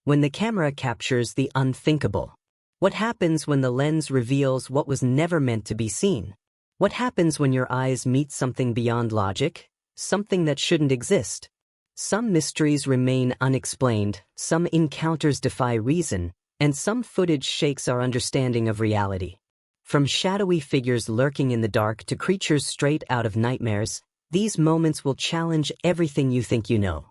When the camera captures the unthinkable. What happens when the lens reveals what was never meant to be seen? What happens when your eyes meet something beyond logic, something that shouldn't exist? Some mysteries remain unexplained, some encounters defy reason, and some footage shakes our understanding of reality. From shadowy figures lurking in the dark to creatures straight out of nightmares, these moments will challenge everything you think you know.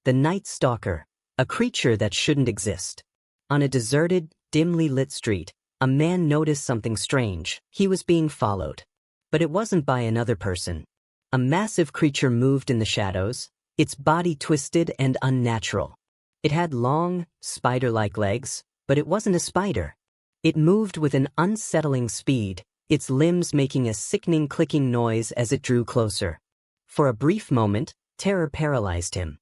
The Night Stalker, a creature that shouldn't exist. On a deserted, dimly lit street, a man noticed something strange. He was being followed. But it wasn't by another person. A massive creature moved in the shadows, its body twisted and unnatural. It had long, spider-like legs, but it wasn't a spider. It moved with an unsettling speed, its limbs making a sickening clicking noise as it drew closer. For a brief moment, terror paralyzed him.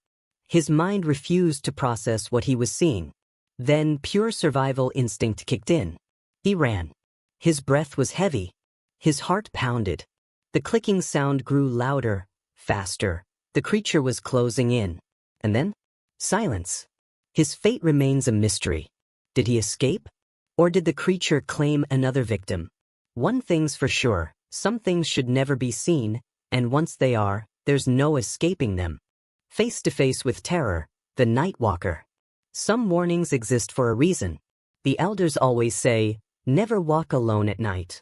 His mind refused to process what he was seeing. Then pure survival instinct kicked in. He ran. His breath was heavy. His heart pounded. The clicking sound grew louder, faster. The creature was closing in. And then? Silence. His fate remains a mystery. Did he escape? Or did the creature claim another victim? One thing's for sure, some things should never be seen, and once they are, there's no escaping them. Face to face with terror, the night walker. Some warnings exist for a reason. The elders always say, never walk alone at night.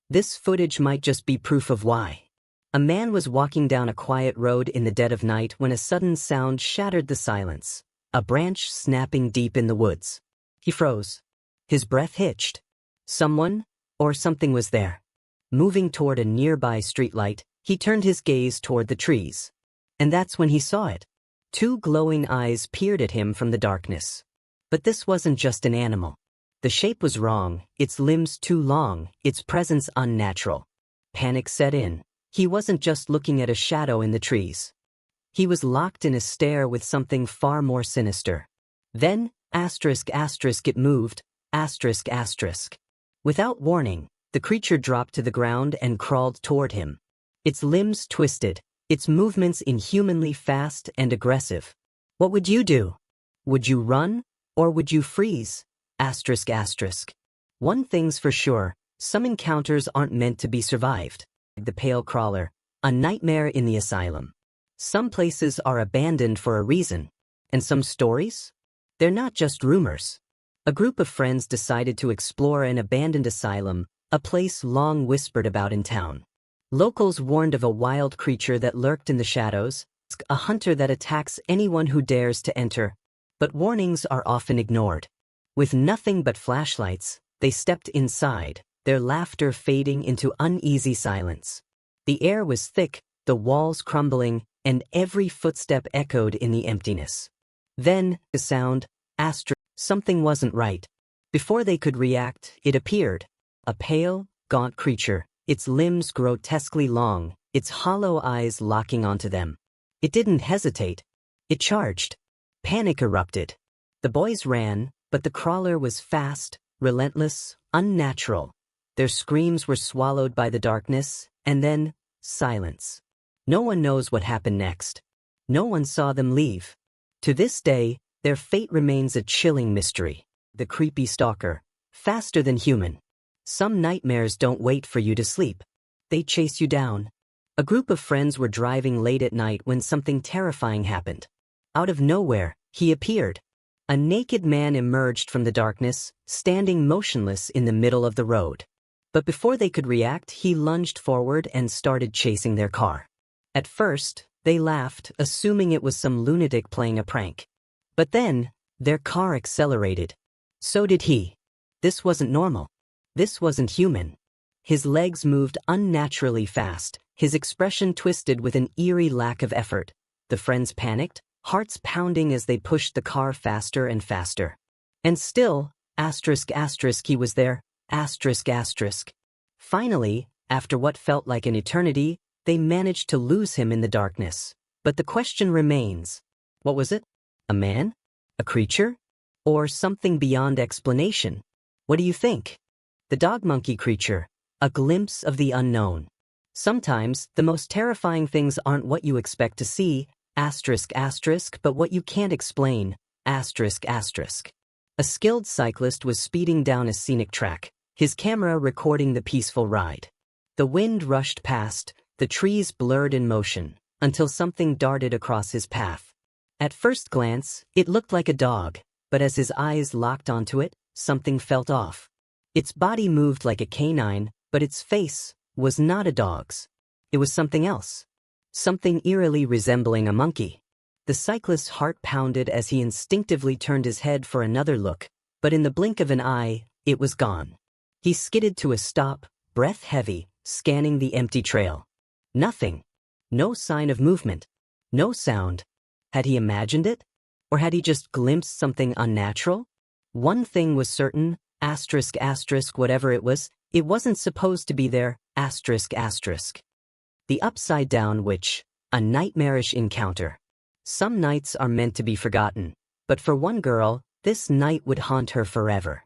This footage might just be proof of why. A man was walking down a quiet road in the dead of night when a sudden sound shattered the silence. A branch snapping deep in the woods. He froze. His breath hitched. Someone, or something was there. Moving toward a nearby streetlight, he turned his gaze toward the trees. And that's when he saw it. Two glowing eyes peered at him from the darkness. But this wasn't just an animal. The shape was wrong, its limbs too long, its presence unnatural. Panic set in. He wasn't just looking at a shadow in the trees. He was locked in a stare with something far more sinister. Then, it moved, Without warning, the creature dropped to the ground and crawled toward him. Its limbs twisted, its movements inhumanly fast and aggressive. What would you do? Would you run, or would you freeze? One thing's for sure, some encounters aren't meant to be survived. The Pale Crawler, a nightmare in the asylum. Some places are abandoned for a reason. And some stories? They're not just rumors. A group of friends decided to explore an abandoned asylum, a place long whispered about in town. Locals warned of a wild creature that lurked in the shadows, a hunter that attacks anyone who dares to enter. But warnings are often ignored. With nothing but flashlights, they stepped inside, their laughter fading into uneasy silence. The air was thick, the walls crumbling, and every footstep echoed in the emptiness. Then, the sound, something wasn't right. Before they could react, it appeared. A pale, gaunt creature, its limbs grotesquely long, its hollow eyes locking onto them. It didn't hesitate. It charged. Panic erupted. The boys ran, but the crawler was fast, relentless, unnatural. Their screams were swallowed by the darkness, and then, silence. No one knows what happened next. No one saw them leave. To this day, their fate remains a chilling mystery. The creepy stalker, faster than human. Some nightmares don't wait for you to sleep. They chase you down. A group of friends were driving late at night when something terrifying happened. Out of nowhere, he appeared. A naked man emerged from the darkness, standing motionless in the middle of the road. But before they could react, he lunged forward and started chasing their car. At first, they laughed, assuming it was some lunatic playing a prank. But then, their car accelerated. So did he. This wasn't normal. This wasn't human. His legs moved unnaturally fast, his expression twisted with an eerie lack of effort. The friends panicked, hearts pounding as they pushed the car faster and faster. And still, he was there, Finally, after what felt like an eternity, they managed to lose him in the darkness. But the question remains. What was it? A man? A creature? Or something beyond explanation? What do you think? The dog monkey creature, a glimpse of the unknown. Sometimes, the most terrifying things aren't what you expect to see, but what you can't explain, asterisk asterisk. A skilled cyclist was speeding down a scenic track, his camera recording the peaceful ride. The wind rushed past, the trees blurred in motion, until something darted across his path. At first glance, it looked like a dog, but as his eyes locked onto it, something felt off. Its body moved like a canine, but its face was not a dog's. It was something else. Something eerily resembling a monkey. The cyclist's heart pounded as he instinctively turned his head for another look, but in the blink of an eye, it was gone. He skidded to a stop, breath heavy, scanning the empty trail. Nothing. No sign of movement. No sound. Had he imagined it? Or had he just glimpsed something unnatural? One thing was certain, asterisk asterisk whatever it wasn't supposed to be there, asterisk asterisk. The Upside Down Witch, a nightmarish encounter. Some nights are meant to be forgotten, but for one girl, this night would haunt her forever.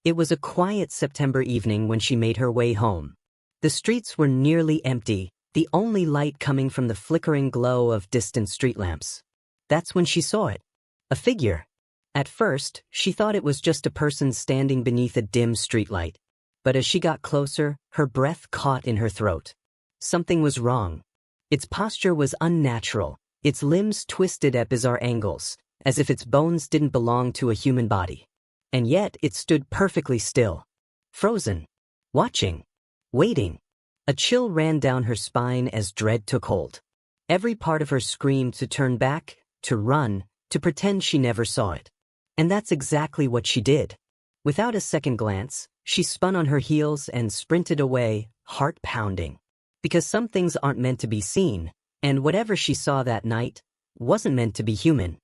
It was a quiet September evening when she made her way home. The streets were nearly empty, the only light coming from the flickering glow of distant street lamps. That's when she saw it. A figure. At first, she thought it was just a person standing beneath a dim streetlight. But as she got closer, her breath caught in her throat. Something was wrong. Its posture was unnatural, its limbs twisted at bizarre angles, as if its bones didn't belong to a human body. And yet it stood perfectly still. Frozen. Watching. Waiting. A chill ran down her spine as dread took hold. Every part of her screamed to turn back, to run, to pretend she never saw it. And that's exactly what she did. Without a second glance, she spun on her heels and sprinted away, heart pounding. Because some things aren't meant to be seen, and whatever she saw that night wasn't meant to be human.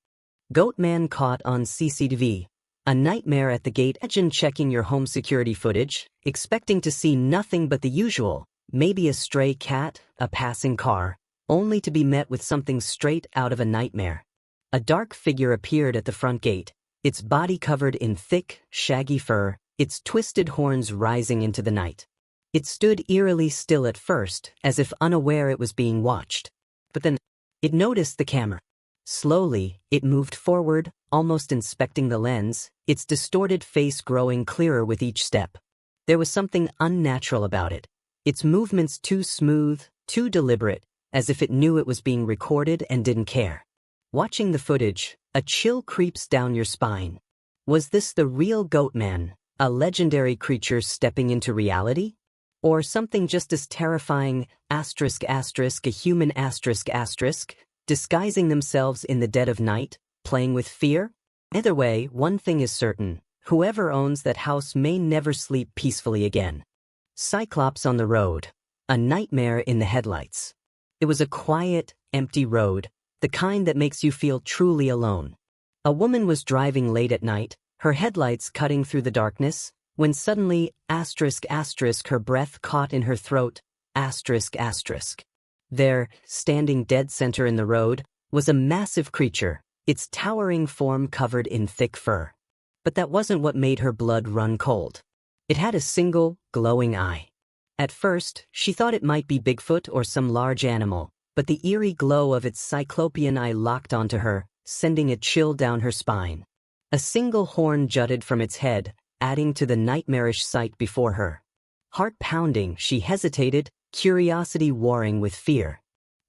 Goatman caught on CCTV. A nightmare at the gate. Imagine checking your home security footage, expecting to see nothing but the usual, maybe a stray cat, a passing car, only to be met with something straight out of a nightmare. A dark figure appeared at the front gate, its body covered in thick, shaggy fur, its twisted horns rising into the night. It stood eerily still at first, as if unaware it was being watched. But then, it noticed the camera. Slowly, it moved forward, almost inspecting the lens, its distorted face growing clearer with each step. There was something unnatural about it. Its movements too smooth, too deliberate, as if it knew it was being recorded and didn't care. Watching the footage, a chill creeps down your spine. Was this the real Goatman, a legendary creature stepping into reality? Or something just as terrifying, asterisk asterisk a human asterisk asterisk, disguising themselves in the dead of night, playing with fear? Either way, one thing is certain, whoever owns that house may never sleep peacefully again. Cyclops on the road, a nightmare in the headlights. It was a quiet, empty road, the kind that makes you feel truly alone. A woman was driving late at night, her headlights cutting through the darkness, when suddenly, asterisk asterisk her breath caught in her throat, asterisk asterisk. There, standing dead center in the road, was a massive creature, its towering form covered in thick fur. But that wasn't what made her blood run cold. It had a single, glowing eye. At first, she thought it might be Bigfoot or some large animal, but the eerie glow of its cyclopean eye locked onto her, sending a chill down her spine. A single horn jutted from its head, adding to the nightmarish sight before her. Heart pounding, she hesitated, curiosity warring with fear.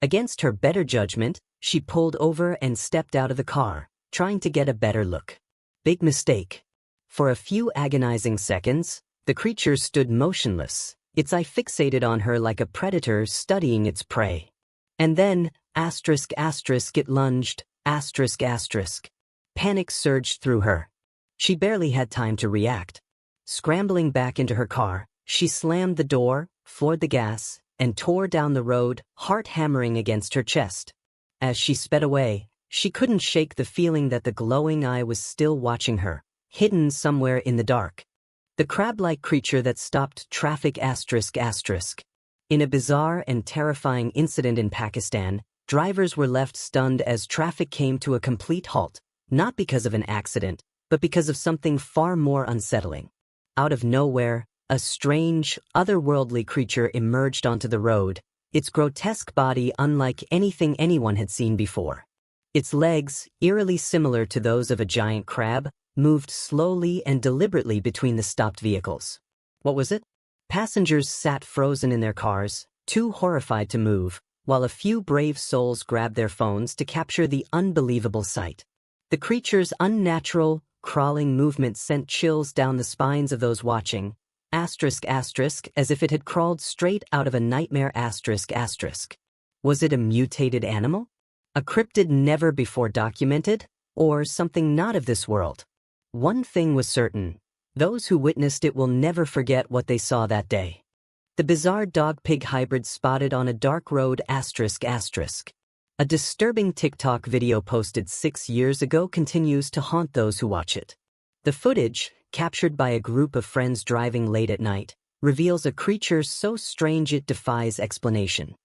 Against her better judgment, she pulled over and stepped out of the car, trying to get a better look. Big mistake. For a few agonizing seconds, the creature stood motionless, its eye fixated on her like a predator studying its prey. And then, asterisk asterisk it lunged, asterisk asterisk. Panic surged through her. She barely had time to react. Scrambling back into her car, she slammed the door, floored the gas, and tore down the road, heart hammering against her chest. As she sped away, she couldn't shake the feeling that the glowing eye was still watching her, hidden somewhere in the dark. The crab-like creature that stopped traffic asterisk asterisk. In a bizarre and terrifying incident in Pakistan, drivers were left stunned as traffic came to a complete halt, not because of an accident, but because of something far more unsettling. Out of nowhere, a strange, otherworldly creature emerged onto the road, its grotesque body unlike anything anyone had seen before. Its legs, eerily similar to those of a giant crab, moved slowly and deliberately between the stopped vehicles. What was it? Passengers sat frozen in their cars, too horrified to move, while a few brave souls grabbed their phones to capture the unbelievable sight. The creature's unnatural, crawling movement sent chills down the spines of those watching, as if it had crawled straight out of a nightmare. Was it a mutated animal? A cryptid never before documented? Or something not of this world? One thing was certain. Those who witnessed it will never forget what they saw that day. The bizarre dog-pig hybrid spotted on a dark road. A disturbing TikTok video posted 6 years ago continues to haunt those who watch it. The footage, captured by a group of friends driving late at night, reveals a creature so strange it defies explanation.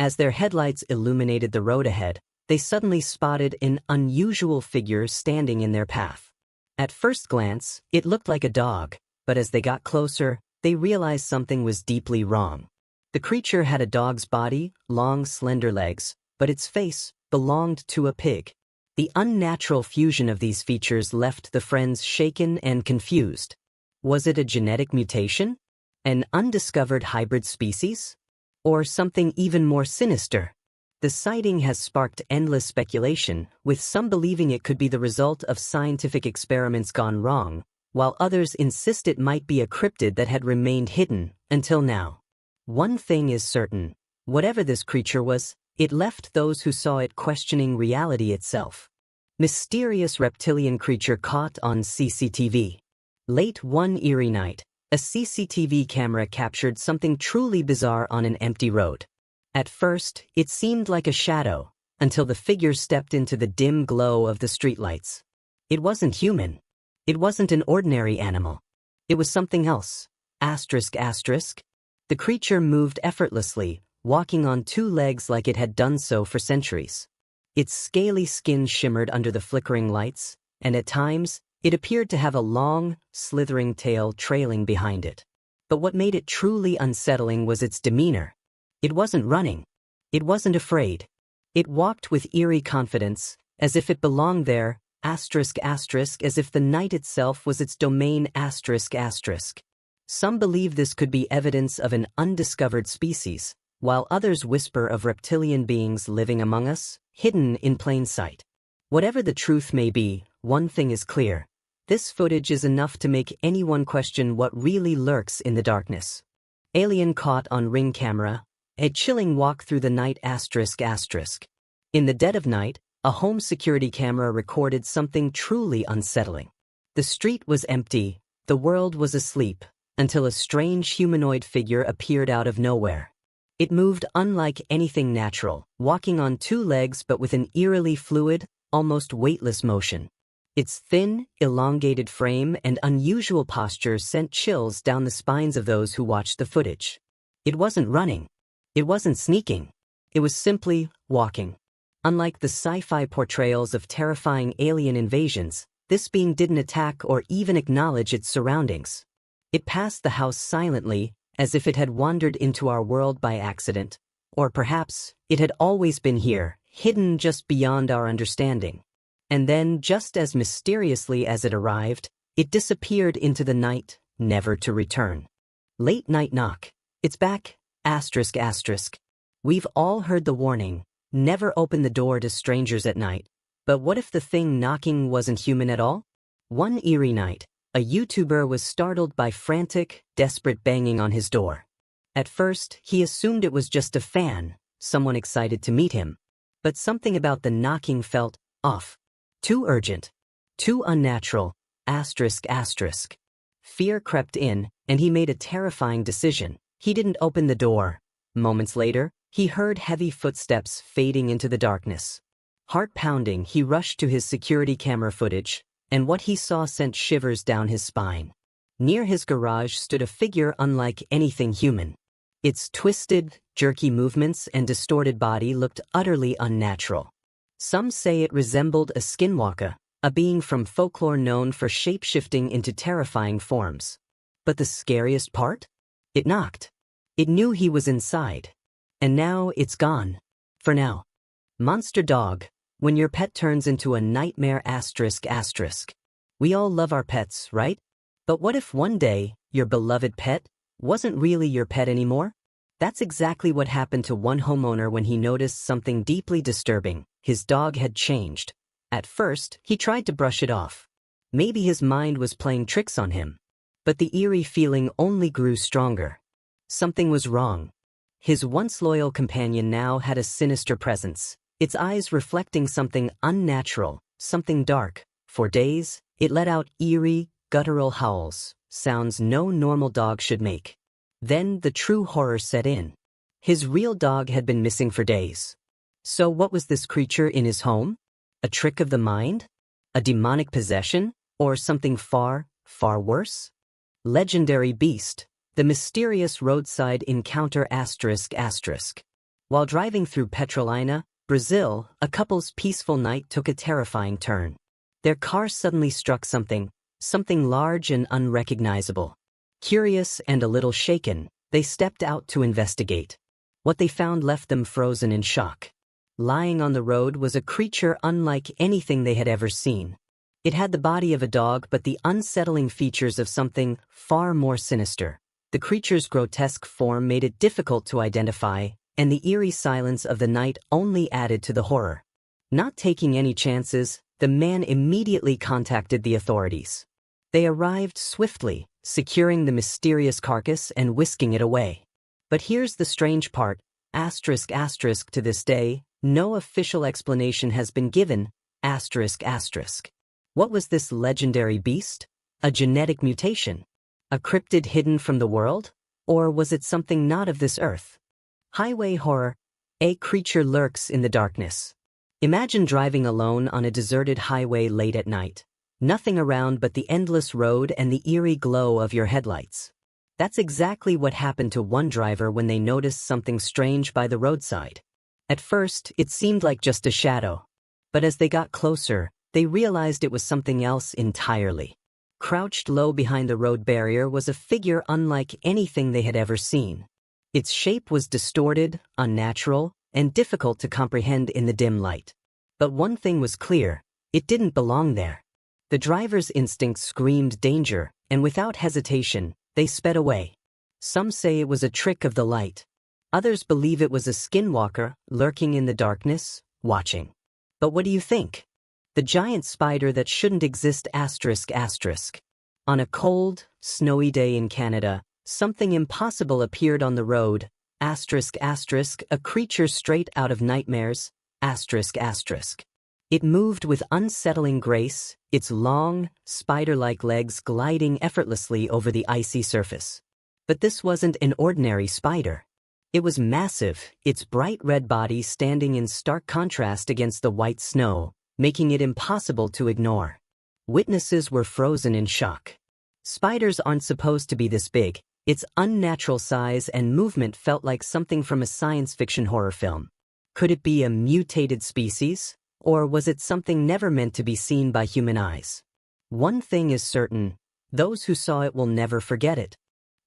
As their headlights illuminated the road ahead, they suddenly spotted an unusual figure standing in their path. At first glance, it looked like a dog, but as they got closer, they realized something was deeply wrong. The creature had a dog's body, long, slender legs, but its face belonged to a pig. The unnatural fusion of these features left the friends shaken and confused. Was it a genetic mutation? An undiscovered hybrid species? Or something even more sinister? The sighting has sparked endless speculation, with some believing it could be the result of scientific experiments gone wrong, while others insist it might be a cryptid that had remained hidden until now. One thing is certain: whatever this creature was, it left those who saw it questioning reality itself. Mysterious reptilian creature caught on CCTV. Late one eerie night, a CCTV camera captured something truly bizarre on an empty road. At first, it seemed like a shadow, until the figure stepped into the dim glow of the streetlights. It wasn't human. It wasn't an ordinary animal. It was something else. The creature moved effortlessly, walking on 2 legs like it had done so for centuries. Its scaly skin shimmered under the flickering lights, and at times, it appeared to have a long, slithering tail trailing behind it. But what made it truly unsettling was its demeanor. It wasn't running. It wasn't afraid. It walked with eerie confidence, as if it belonged there, as if the night itself was its domain. Some believe this could be evidence of an undiscovered species, while others whisper of reptilian beings living among us, hidden in plain sight. Whatever the truth may be, one thing is clear: this footage is enough to make anyone question what really lurks in the darkness. Alien caught on Ring camera. A chilling walk through the night. In the dead of night, a home security camera recorded something truly unsettling. The street was empty, the world was asleep, until a strange humanoid figure appeared out of nowhere. It moved unlike anything natural, walking on 2 legs but with an eerily fluid, almost weightless motion. Its thin, elongated frame and unusual posture sent chills down the spines of those who watched the footage. It wasn't running. It wasn't sneaking. It was simply walking. Unlike the sci-fi portrayals of terrifying alien invasions, this being didn't attack or even acknowledge its surroundings. It passed the house silently, as if it had wandered into our world by accident. Or perhaps, it had always been here, hidden just beyond our understanding. And then, just as mysteriously as it arrived, it disappeared into the night, never to return. Late night knock. It's back. We've all heard the warning: never open the door to strangers at night. But what if the thing knocking wasn't human at all? One eerie night, a YouTuber was startled by frantic, desperate banging on his door. At first, he assumed it was just a fan, someone excited to meet him. But something about the knocking felt off. Too urgent. Too unnatural. Fear crept in, and he made a terrifying decision. He didn't open the door. Moments later, he heard heavy footsteps fading into the darkness. Heart pounding, he rushed to his security camera footage, and what he saw sent shivers down his spine. Near his garage stood a figure unlike anything human. Its twisted, jerky movements and distorted body looked utterly unnatural. Some say it resembled a skinwalker, a being from folklore known for shape-shifting into terrifying forms. But the scariest part? It knocked. It knew he was inside. And now it's gone. For now. Monster dog. When your pet turns into a nightmare asterisk. We all love our pets, right? But what if one day, your beloved pet wasn't really your pet anymore? That's exactly what happened to one homeowner when he noticed something deeply disturbing. His dog had changed. At first, he tried to brush it off. Maybe his mind was playing tricks on him. But the eerie feeling only grew stronger. Something was wrong. His once loyal companion now had a sinister presence, its eyes reflecting something unnatural, something dark. For days, it let out eerie, guttural howls, sounds no normal dog should make. Then the true horror set in. His real dog had been missing for days. So what was this creature in his home? A trick of the mind? A demonic possession? Or something far, far worse? Legendary beast, the mysterious roadside encounter asterisk. While driving through Petrolina, Brazil, a couple's peaceful night took a terrifying turn. Their car suddenly struck something large and unrecognizable. Curious and a little shaken, they stepped out to investigate. What they found left them frozen in shock. Lying on the road was a creature unlike anything they had ever seen. It had the body of a dog but the unsettling features of something far more sinister. The creature's grotesque form made it difficult to identify, and the eerie silence of the night only added to the horror. Not taking any chances, the man immediately contacted the authorities. They arrived swiftly, securing the mysterious carcass and whisking it away. But here's the strange part, asterisk to this day, no official explanation has been given, asterisk. What was this legendary beast? A genetic mutation? A cryptid hidden from the world? Or was it something not of this earth? Highway horror. A creature lurks in the darkness. Imagine driving alone on a deserted highway late at night. Nothing around but the endless road and the eerie glow of your headlights. That's exactly what happened to one driver when they noticed something strange by the roadside. At first, it seemed like just a shadow. But as they got closer, they realized it was something else entirely. Crouched low behind the road barrier was a figure unlike anything they had ever seen. Its shape was distorted, unnatural, and difficult to comprehend in the dim light. But one thing was clear, it didn't belong there. The driver's instincts screamed danger, and without hesitation, they sped away. Some say it was a trick of the light. Others believe it was a skinwalker lurking in the darkness, watching. But what do you think? The giant spider that shouldn't exist asterisk. On a cold, snowy day in Canada, something impossible appeared on the road, asterisk, a creature straight out of nightmares, asterisk. It moved with unsettling grace, its long, spider-like legs gliding effortlessly over the icy surface. But this wasn't an ordinary spider. It was massive, its bright red body standing in stark contrast against the white snow, making it impossible to ignore. Witnesses were frozen in shock. Spiders aren't supposed to be this big. Its unnatural size and movement felt like something from a science fiction horror film. Could it be a mutated species? Or was it something never meant to be seen by human eyes? One thing is certain, those who saw it will never forget it.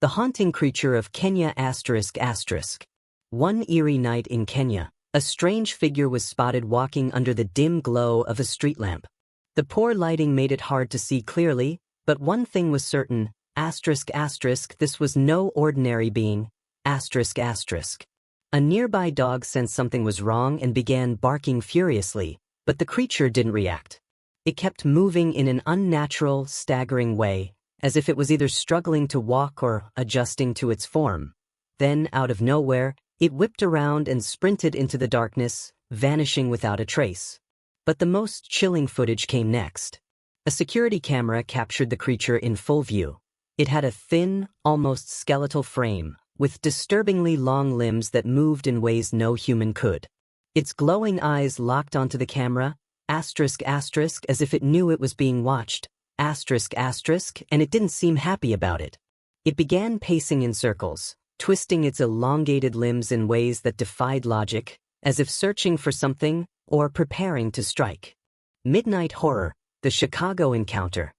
The haunting creature of Kenya asterisk. One eerie night in Kenya, a strange figure was spotted walking under the dim glow of a street lamp. The poor lighting made it hard to see clearly, but one thing was certain, asterisk, this was no ordinary being, asterisk. A nearby dog sensed something was wrong and began barking furiously, but the creature didn't react. It kept moving in an unnatural, staggering way, as if it was either struggling to walk or adjusting to its form. Then, out of nowhere, it whipped around and sprinted into the darkness, vanishing without a trace. But the most chilling footage came next. A security camera captured the creature in full view. It had a thin, almost skeletal frame, with disturbingly long limbs that moved in ways no human could. Its glowing eyes locked onto the camera, asterisk, as if it knew it was being watched, asterisk, and it didn't seem happy about it. It began pacing in circles, twisting its elongated limbs in ways that defied logic, as if searching for something or preparing to strike. Midnight horror, the Chicago encounter.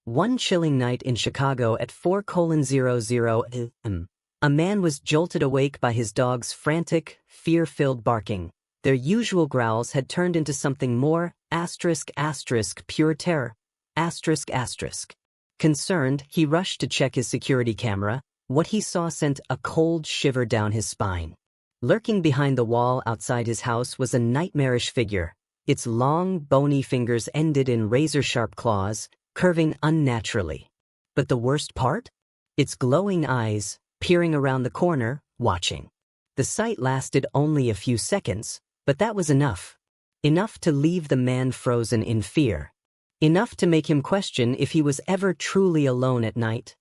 One chilling night in Chicago at 4:00 a.m., a man was jolted awake by his dog's frantic, fear-filled barking, Their usual growls had turned into something more, pure terror, Concerned, he rushed to check his security camera. What he saw sent a cold shiver down his spine. Lurking behind the wall outside his house was a nightmarish figure. Its long, bony fingers ended in razor-sharp claws, curving unnaturally. But the worst part? Its glowing eyes, peering around the corner, watching. The sight lasted only a few seconds, but that was enough. Enough to leave the man frozen in fear. Enough to make him question if he was ever truly alone at night.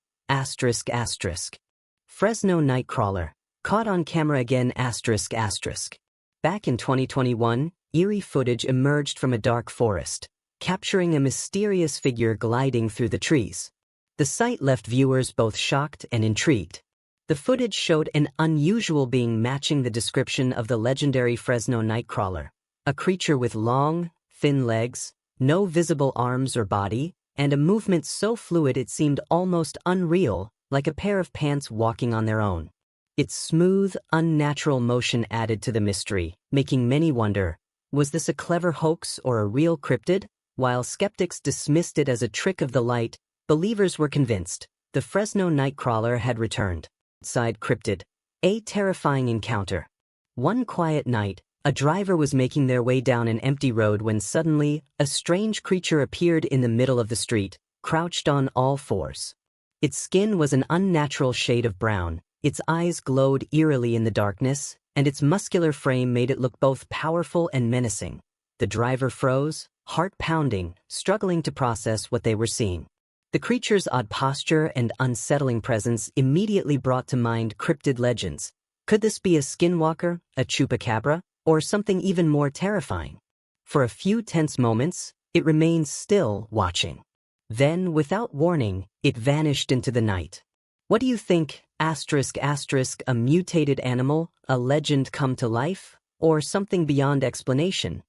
Fresno Nightcrawler, caught on camera again. Back in 2021, eerie footage emerged from a dark forest, capturing a mysterious figure gliding through the trees. The sight left viewers both shocked and intrigued. The footage showed an unusual being matching the description of the legendary Fresno Nightcrawler, a creature with long, thin legs, no visible arms or body, and a movement so fluid it seemed almost unreal, like a pair of pants walking on their own. Its smooth, unnatural motion added to the mystery, making many wonder, was this a clever hoax or a real cryptid? While skeptics dismissed it as a trick of the light, believers were convinced the Fresno Nightcrawler had returned. Side cryptid, a terrifying encounter. One quiet night, a driver was making their way down an empty road when suddenly, a strange creature appeared in the middle of the street, crouched on all fours. Its skin was an unnatural shade of brown, its eyes glowed eerily in the darkness, and its muscular frame made it look both powerful and menacing. The driver froze, heart pounding, struggling to process what they were seeing. The creature's odd posture and unsettling presence immediately brought to mind cryptid legends. Could this be a skinwalker, a chupacabra, or something even more terrifying? For a few tense moments, it remained still, watching. Then, without warning, it vanished into the night. What do you think? A mutated animal, a legend come to life, or something beyond explanation?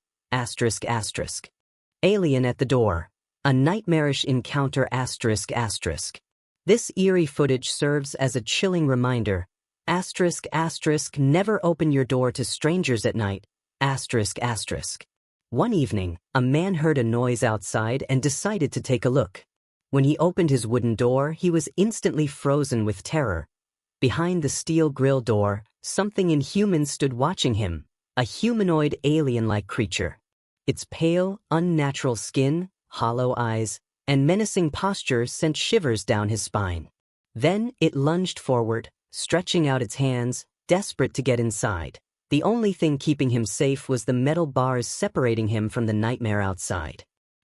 Alien at the door. A nightmarish encounter. This eerie footage serves as a chilling reminder. Never open your door to strangers at night. One evening, a man heard a noise outside and decided to take a look. When he opened his wooden door, he was instantly frozen with terror. Behind the steel grill door, something inhuman stood watching him, a humanoid alien-like creature. Its pale, unnatural skin, hollow eyes, and menacing posture sent shivers down his spine. Then it lunged forward, stretching out its hands, desperate to get inside. The only thing keeping him safe was the metal bars separating him from the nightmare outside.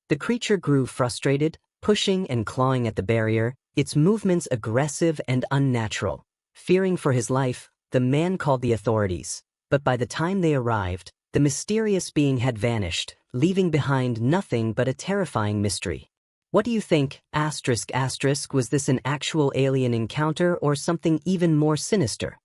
The creature grew frustrated, pushing and clawing at the barrier, its movements aggressive and unnatural. Fearing for his life, the man called the authorities. But by the time they arrived, the mysterious being had vanished, leaving behind nothing but a terrifying mystery. What do you think? Was this an actual alien encounter or something even more sinister?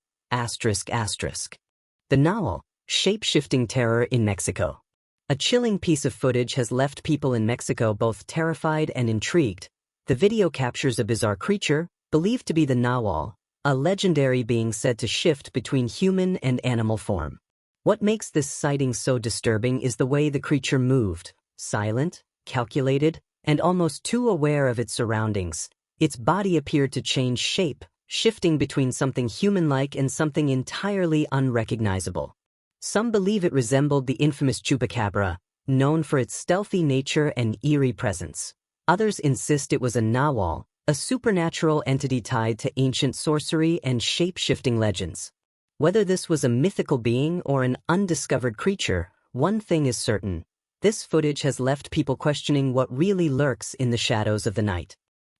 The Nahual, shape-shifting terror in Mexico. A chilling piece of footage has left people in Mexico both terrified and intrigued. The video captures a bizarre creature, believed to be the Nahual, a legendary being said to shift between human and animal form. What makes this sighting so disturbing is the way the creature moved, silent, calculated, and almost too aware of its surroundings. Its body appeared to change shape, shifting between something human-like and something entirely unrecognizable. Some believe it resembled the infamous chupacabra, known for its stealthy nature and eerie presence. Others insist it was a Nahual, a supernatural entity tied to ancient sorcery and shape-shifting legends. Whether this was a mythical being or an undiscovered creature, one thing is certain. This footage has left people questioning what really lurks in the shadows of the night.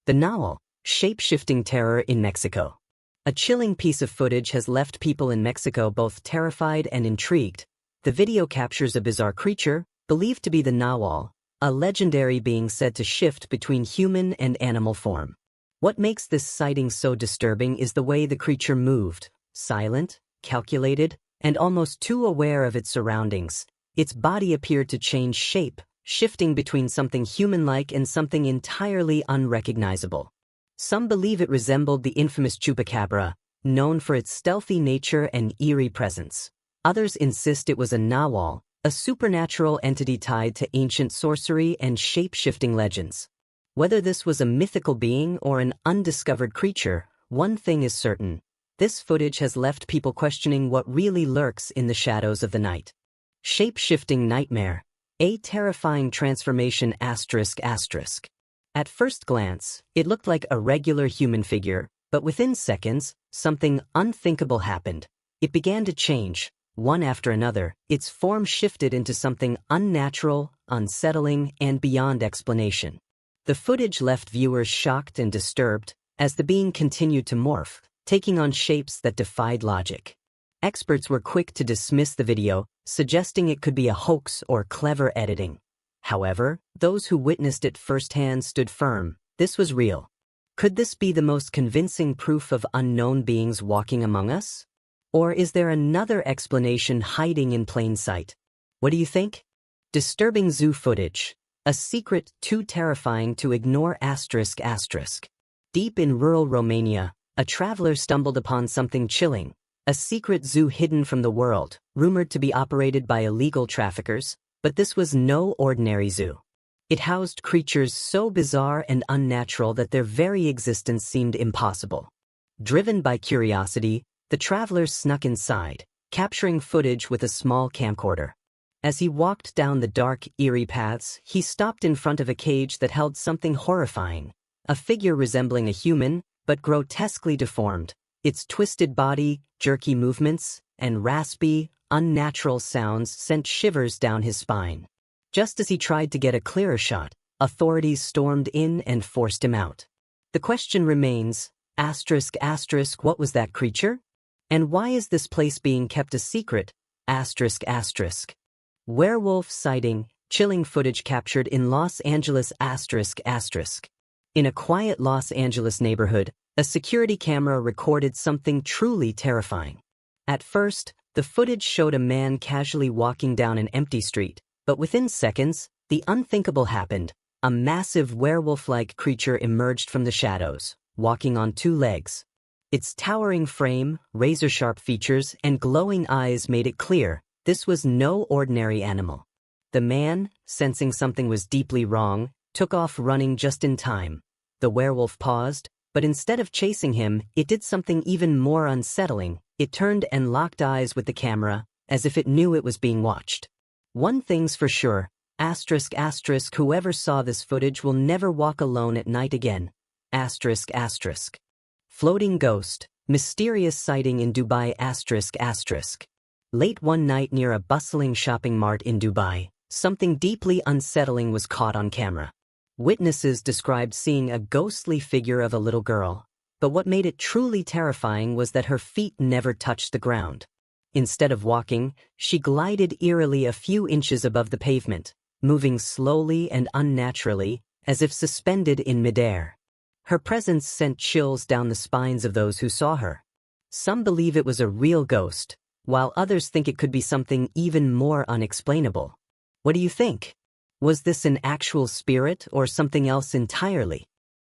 The Nahual, shape-shifting terror in Mexico. A chilling piece of footage has left people in Mexico both terrified and intrigued. The video captures a bizarre creature, believed to be the Nahual, a legendary being said to shift between human and animal form. What makes this sighting so disturbing is the way the creature moved, silent, calculated, and almost too aware of its surroundings. Its body appeared to change shape, shifting between something human-like and something entirely unrecognizable. Some believe it resembled the infamous chupacabra, known for its stealthy nature and eerie presence. Others insist it was a nawal, a supernatural entity tied to ancient sorcery and shape-shifting legends. Whether this was a mythical being or an undiscovered creature, one thing is certain. This footage has left people questioning what really lurks in the shadows of the night. Shape-shifting nightmare. A terrifying transformation ***. At first glance, it looked like a regular human figure, but within seconds, something unthinkable happened. It began to change. One after another, its form shifted into something unnatural, unsettling, and beyond explanation. The footage left viewers shocked and disturbed as the being continued to morph, taking on shapes that defied logic. Experts were quick to dismiss the video, suggesting it could be a hoax or clever editing. However, those who witnessed it firsthand stood firm. This was real. Could this be the most convincing proof of unknown beings walking among us? Or is there another explanation hiding in plain sight? What do you think? Disturbing zoo footage. A secret too terrifying to ignore ***. Deep in rural Romania, a traveler stumbled upon something chilling. A secret zoo hidden from the world, rumored to be operated by illegal traffickers, but this was no ordinary zoo. It housed creatures so bizarre and unnatural that their very existence seemed impossible. Driven by curiosity, the traveler snuck inside, capturing footage with a small camcorder. As he walked down the dark, eerie paths, he stopped in front of a cage that held something horrifying. A figure resembling a human, but grotesquely deformed. Its twisted body, jerky movements, and raspy, unnatural sounds sent shivers down his spine. Just as he tried to get a clearer shot, authorities stormed in and forced him out. The question remains, ***, what was that creature? And why is this place being kept a secret? ***. Werewolf sighting, chilling footage captured in Los Angeles ***. In a quiet Los Angeles neighborhood, a security camera recorded something truly terrifying. At first, the footage showed a man casually walking down an empty street, but within seconds, the unthinkable happened. A massive werewolf-like creature emerged from the shadows, walking on two legs. Its towering frame, razor-sharp features, and glowing eyes made it clear this was no ordinary animal. The man, sensing something was deeply wrong, took off running just in time. The werewolf paused, but instead of chasing him, it did something even more unsettling. It turned and locked eyes with the camera, as if it knew it was being watched. One thing's for sure, ***, whoever saw this footage will never walk alone at night again. ***. Floating ghost, mysterious sighting in Dubai ***. Late one night near a bustling shopping mart in Dubai, something deeply unsettling was caught on camera. Witnesses described seeing a ghostly figure of a little girl, but what made it truly terrifying was that her feet never touched the ground. Instead of walking, she glided eerily a few inches above the pavement, moving slowly and unnaturally, as if suspended in midair. Her presence sent chills down the spines of those who saw her. Some believe it was a real ghost, while others think it could be something even more unexplainable. What do you think? Was this an actual spirit or something else entirely?